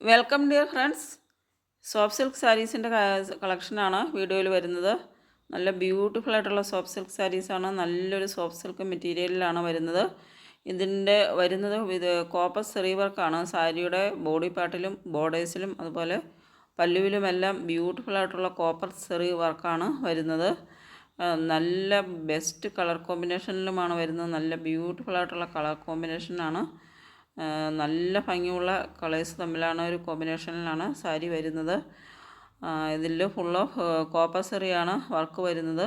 Welcome dear friends. Soft silk സാരീസിൻ്റെ കളക്ഷനാണ് വീഡിയോയിൽ വരുന്നത്. നല്ല ബ്യൂട്ടിഫുൾ ആയിട്ടുള്ള സോഫ്റ്റ് സിൽക്ക് സാരീസാണ്. നല്ലൊരു സോഫ്റ്റ് സിൽക്ക് മെറ്റീരിയലിലാണ് വരുന്നത്. ഇതിൻ്റെ വരുന്നത് ഇത് കോപ്പർ സെറി വർക്കാണ്. സാരിയുടെ ബോഡി പാർട്ടിലും ബോർഡേഴ്സിലും അതുപോലെ പല്ലുവിലുമെല്ലാം ബ്യൂട്ടിഫുൾ ആയിട്ടുള്ള കോപ്പർ സെറി വർക്കാണ് വരുന്നത്. നല്ല ബെസ്റ്റ് കളർ കോമ്പിനേഷനിലുമാണ് വരുന്നത്. നല്ല ബ്യൂട്ടിഫുൾ ആയിട്ടുള്ള കളർ കോമ്പിനേഷനാണ്. നല്ല ഭംഗിയുള്ള കളേഴ്സ് തമ്മിലാണ് ഒരു കോമ്പിനേഷനിലാണ് സാരി വരുന്നത്. ഇതിൽ ഫുൾ ഓഫ് കോപ്പർ സെറിയാണ് വർക്ക് വരുന്നത്.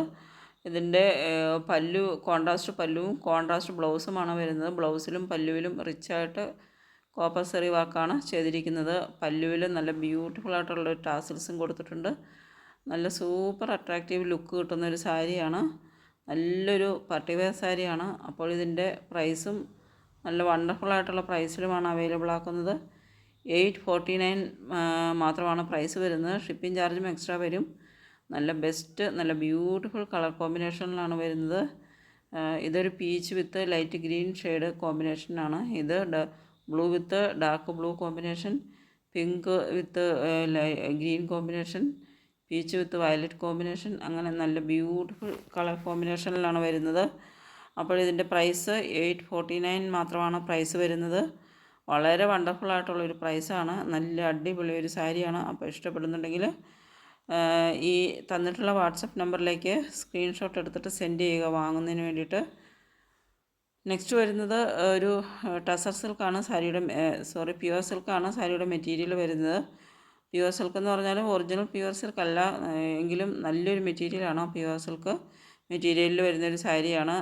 ഇതിൻ്റെ പല്ലു കോൺട്രാസ്റ്റ് പല്ലുവും കോൺട്രാസ്റ്റ് ബ്ലൗസുമാണ് വരുന്നത്. ബ്ലൗസിലും പല്ലുവിലും റിച്ചായിട്ട് കോപ്പർ സെറി വർക്കാണ് ചെയ്തിരിക്കുന്നത്. പല്ലുവിൽ നല്ല ബ്യൂട്ടിഫുൾ ആയിട്ടുള്ള ടാസിൽസും കൊടുത്തിട്ടുണ്ട്. നല്ല സൂപ്പർ അട്രാക്റ്റീവ് ലുക്ക് കിട്ടുന്ന ഒരു സാരിയാണ്. നല്ലൊരു പാർട്ടി വെയർ സാരിയാണ്. അപ്പോൾ ഇതിൻ്റെ പ്രൈസും നല്ല വണ്ടർഫുൾ ആയിട്ടുള്ള പ്രൈസിലുമാണ് അവൈലബിൾ ആക്കുന്നത്. 849 മാത്രമാണ് പ്രൈസ് വരുന്നത്. ഷിപ്പിംഗ് ചാർജും എക്സ്ട്രാ വരും. നല്ല ബെസ്റ്റ് നല്ല ബ്യൂട്ടിഫുൾ കളർ കോമ്പിനേഷനിലാണ് വരുന്നത്. ഇതൊരു peach with light green shade കോമ്പിനേഷനാണ്. ഇത് ബ്ലൂ വിത്ത് ഡാർക്ക് ബ്ലൂ കോമ്പിനേഷൻ, പിങ്ക് വിത്ത് ഗ്രീൻ കോമ്പിനേഷൻ, പീച്ച് വിത്ത് വയലറ്റ് കോമ്പിനേഷൻ, അങ്ങനെ നല്ല ബ്യൂട്ടിഫുൾ കളർ കോമ്പിനേഷനിലാണ് വരുന്നത്. അപ്പോൾ ഇതിൻ്റെ പ്രൈസ് 849 മാത്രമാണ് പ്രൈസ് വരുന്നത്. വളരെ വണ്ടർഫുൾ ആയിട്ടുള്ളൊരു പ്രൈസാണ്. നല്ല അടിപൊളി ഒരു സാരിയാണ്. അപ്പോൾ ഇഷ്ടപ്പെടുന്നുണ്ടെങ്കിൽ ഈ തന്നിട്ടുള്ള വാട്സപ്പ് നമ്പറിലേക്ക് സ്ക്രീൻഷോട്ട് എടുത്തിട്ട് സെൻഡ് ചെയ്യുക വാങ്ങുന്നതിന് വേണ്ടിയിട്ട്. നെക്സ്റ്റ് വരുന്നത് ഒരു ടസർ സിൽക്കാണ് സാരിയുടെ പ്യുവർ സിൽക്കാണ് സാരിയുടെ മെറ്റീരിയൽ വരുന്നത്. പ്യുവർ സിൽക്ക് എന്ന് പറഞ്ഞാൽ ഒറിജിനൽ പ്യുവർ സിൽക്ക് അല്ല എങ്കിലും നല്ലൊരു മെറ്റീരിയലാണ്. പ്യുവർ സിൽക്ക് മെറ്റീരിയലിൽ വരുന്നൊരു സാരിയാണ്.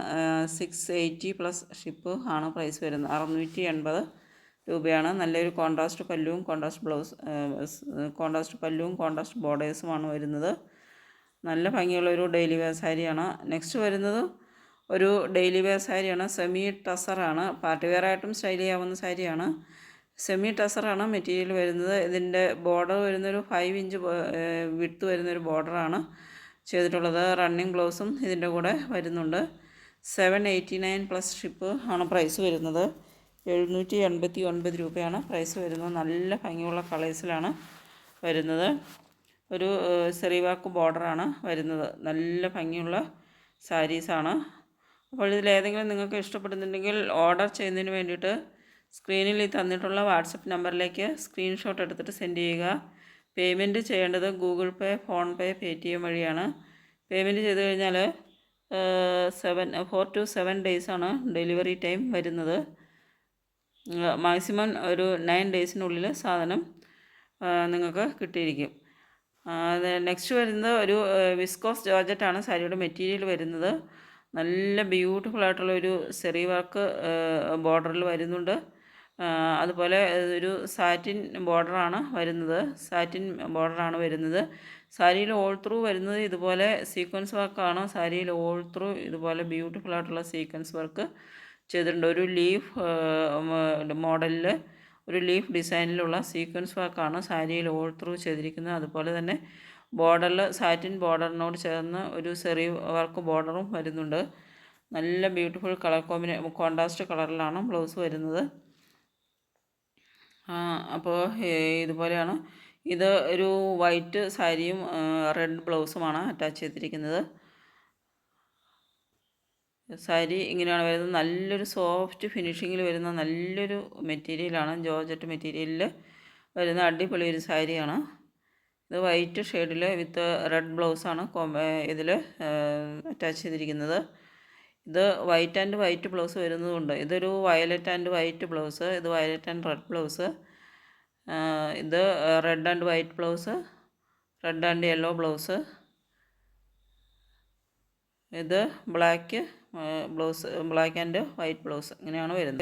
680 പ്ലസ് ഷിപ്പ് ആണ് പ്രൈസ് വരുന്നത്. 680 രൂപയാണ്. നല്ലൊരു കോൺട്രാസ്റ്റ് പല്ലുവും കോൺട്രാസ്റ്റ് ബോർഡേഴ്സുമാണ് വരുന്നത്. നല്ല ഭംഗിയുള്ളൊരു ഡെയിലി വെയർ സാരിയാണ്. നെക്സ്റ്റ് വരുന്നത് ഒരു ഡെയിലി വെയർ സാരിയാണ്. സെമി ടസറാണ്. പാർട്ടി വെയർ ആയിട്ടും സ്റ്റൈൽ ചെയ്യാവുന്ന സാരിയാണ്. സെമി ടസറാണ് മെറ്റീരിയൽ വരുന്നത്. ഇതിൻ്റെ ബോർഡർ വരുന്നൊരു 5 ഇഞ്ച് വിഡ്ത്ത് വരുന്നൊരു ബോർഡറാണ് ചെയ്തിട്ടുള്ളത്. റണ്ണിങ് ബ്ലൗസും ഇതിൻ്റെ കൂടെ വരുന്നുണ്ട്. 789 പ്ലസ് ഷിപ്പ് ആണ് പ്രൈസ് വരുന്നത്. 789 രൂപയാണ് പ്രൈസ് വരുന്നത്. നല്ല ഭംഗിയുള്ള കളേഴ്സിലാണ് വരുന്നത്. ഒരു സെറി വർക്ക് ബോർഡറാണ് വരുന്നത്. നല്ല ഭംഗിയുള്ള സാരീസാണ്. അപ്പോൾ ഇതിലേതെങ്കിലും നിങ്ങൾക്ക് ഇഷ്ടപ്പെടുന്നുണ്ടെങ്കിൽ ഓർഡർ ചെയ്യുന്നതിന് വേണ്ടിയിട്ട് സ്ക്രീനിൽ തന്നിട്ടുള്ള വാട്സപ്പ് നമ്പറിലേക്ക് സ്ക്രീൻഷോട്ട് എടുത്തിട്ട് സെൻഡ് ചെയ്യുക. പേയ്മെൻറ്റ് ചെയ്യേണ്ടത് ഗൂഗിൾ പേ, ഫോൺ പേ, പേടിഎം വഴിയാണ്. പേയ്മെൻറ്റ് ചെയ്ത് കഴിഞ്ഞാൽ 4 to 7 ഡേയ്സാണ് ഡെലിവറി ടൈം വരുന്നത്. മാക്സിമം ഒരു 9 ഡേയ്സിനുള്ളിൽ സാധനം നിങ്ങൾക്ക് കിട്ടിയിരിക്കും. നെക്സ്റ്റ് വരുന്നത് ഒരു വിസ്കോസ് ജോർജറ്റാണ് സാരിയുടെ മെറ്റീരിയൽ വരുന്നത്. നല്ല ബ്യൂട്ടിഫുൾ ആയിട്ടുള്ള ഒരു സെറി വർക്ക് ബോർഡറിൽ വരുന്നുണ്ട്. അതുപോലെ ഒരു സാറ്റിൻ ബോർഡറാണ് വരുന്നത്. സാരിയിൽ ഓൾ ത്രൂ വരുന്നത് ഇതുപോലെ സീക്വൻസ് വർക്കാണ്. സാരിയിൽ ഓൾ ത്രൂ ഇതുപോലെ ബ്യൂട്ടിഫുൾ ആയിട്ടുള്ള സീക്വൻസ് വർക്ക് ചെയ്തിട്ടുണ്ട്. ഒരു ലീഫ് മോഡലിൽ ഒരു ലീഫ് ഡിസൈനിലുള്ള സീക്വൻസ് വർക്കാണ് സാരിയിൽ ഓൾ ത്രൂ ചെയ്തിരിക്കുന്നത്. അതുപോലെ തന്നെ ബോർഡറിൽ സാറ്റിൻ ബോർഡറിനോട് ചേർന്ന് ഒരു സെറി വർക്ക് ബോർഡറും വരുന്നുണ്ട്. നല്ല ബ്യൂട്ടിഫുൾ കളർ കോൺട്രാസ്റ്റ് കളറിലാണ് ബ്ലൗസ് വരുന്നത്. അപ്പോൾ ഇതുപോലെയാണ്. ഇത് ഒരു വൈറ്റ് സാരിയും റെഡ് ബ്ലൗസുമാണ് അറ്റാച്ച് ചെയ്തിരിക്കുന്നത്. സാരി ഇങ്ങനെയാണ് വരുന്നത്. നല്ലൊരു സോഫ്റ്റ് ഫിനിഷിങ്ങിൽ വരുന്ന നല്ലൊരു മെറ്റീരിയലാണ്. ജോർജറ്റ് മെറ്റീരിയലിൽ വരുന്ന അടിപൊളി ഒരു സാരിയാണ്. ഇത് വൈറ്റ് ഷെയ്ഡിൽ വിത്ത് റെഡ് ബ്ലൗസാണ് ഇതിൽ അറ്റാച്ച് ചെയ്തിരിക്കുന്നത്. ഇത് വൈറ്റ് ആൻഡ് വൈറ്റ് ബ്ലൗസ് വരുന്നതുകൊണ്ട് ഇതൊരു വയലറ്റ് ആൻഡ് വൈറ്റ് ബ്ലൗസ്, ഇത് വയലറ്റ് ആൻഡ് റെഡ് ബ്ലൗസ്, ഇത് red and white blouse, red and yellow blouse, ഇത് black blouse, black and white blouse, ഇങ്ങനെയാണ് വരുന്നത്.